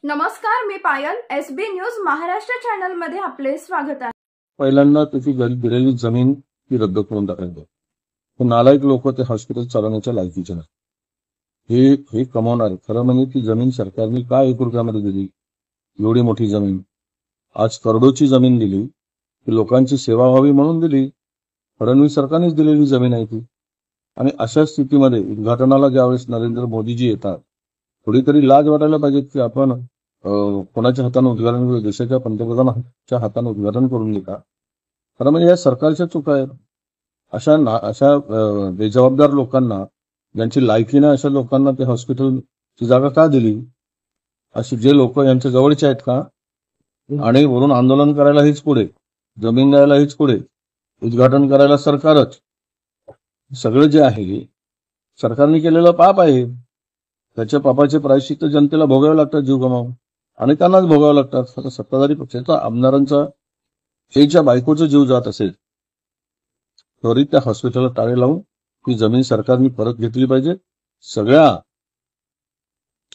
नमस्कार, मी पायल. SB news Maharashtra channel मध्ये आपले स्वागत आहे. पहिल्यांदा त्याची दिलेली जमीन ती रद्द करून टाकायची. पण नालायक लोक ते हॉस्पिटल चालवण्याच्या लायकीचे नाही. हे कमावणार. खरं म्हणजे ती जमीन सरकारने काय 1 रुपयामध्ये दिली? एवढी मोठी जमीन, आज करोडोची जमीन दिली, ती लोकांची सेवा व्हावी म्हणून दिली. फडणवीस सरकारनेच दिलेली जमीन आहे ती. आणि अशा स्थितीमध्ये उद्घाटनाला ज्यावेळेस नरेंद्र मोदीजी येतात, थोडी तरी लाज वाटायला पाहिजे की आपण कोणाच्या हाताने उद्घाटन करू, देशाच्या पंतप्रधानांच्या हाताने उद्घाटन करून घेता. खरं म्हणजे या सरकारच्या चुका आहेत. अशा बेजबाबदार लोकांना, ज्यांची लायकी नाही, अशा लोकांना ते हॉस्पिटलची जागा का दिली? असे जे लोक यांच्या जवळचे आहेत का? आणि वरून आंदोलन करायला हेच पुढे, जमीन द्यायला हेच पुढे, उद्घाटन करायला सरकारच. सगळं जे आहे सरकारने केलेलं पाप आहे. त्याच्या पापाचे प्रायश्चित्त जनतेला भोगावे लागतात, जीव गमावून, आणि त्यांनाच भोगावे लागतात. आता सत्ताधारी पक्षाचा आमदारांचा च्या बायकोचा जीव जात असेल तरी त्या हॉस्पिटलला टाळे लावून ती जमीन सरकारने परत घेतली पाहिजे. सगळ्या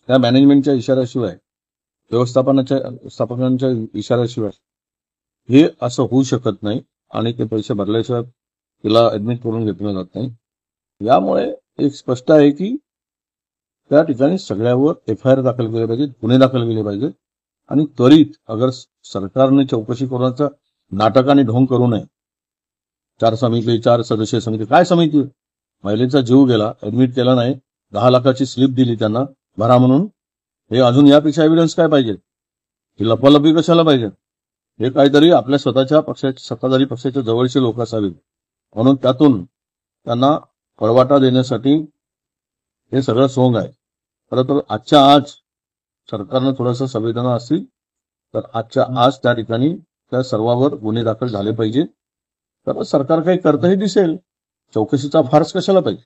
त्या मॅनेजमेंटच्या इशाऱ्याशिवाय, व्यवस्थापकांच्या इशाऱ्याशिवाय हे असं होऊ शकत नाही. आणि ते पैसे भरल्याशिवाय तिला ऍडमिट करून घेतलं जात नाही. यामुळे एक स्पष्ट आहे की त्या ठिकाणी सगळ्यावर FIR दाखल केले पाहिजे, गुन्हे दाखल केले पाहिजे. आणि त्वरित अगर सरकारने चौकशी करण्याचा नाटकाने ढोंग करू नये. 4 सदस्यीय समिती, काय समिती? महिलेचा जीव गेला, ऍडमिट केला नाही, 10 लाखाची स्लिप दिली त्यांना भरा म्हणून. हे अजून यापेक्षा एव्हिडन्स काय पाहिजे? ही लपालपी कशाला पाहिजे? हे काहीतरी आपल्या स्वतःच्या पक्षाच्या, सत्ताधारी पक्षाच्या जवळचे लोक असावेत, म्हणून त्यातून त्यांना पळवाटा देण्यासाठी हे सगळं सोंग आहे. खरं तर आजच्या आज सरकारनं थोडासा संवेदना असतील तर आजच्या आज त्या ठिकाणी त्या सर्वांवर गुन्हे दाखल झाले पाहिजे. तर सरकार काही करतही दिसेल. चौकशीचा फार्स कशाला पाहिजे?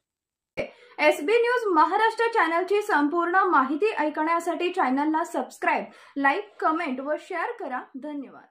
एसबी न्यूज महाराष्ट्र चॅनलची संपूर्ण माहिती ऐकण्यासाठी चॅनलला सबस्क्राईब, लाईक, कमेंट व शेअर करा. धन्यवाद.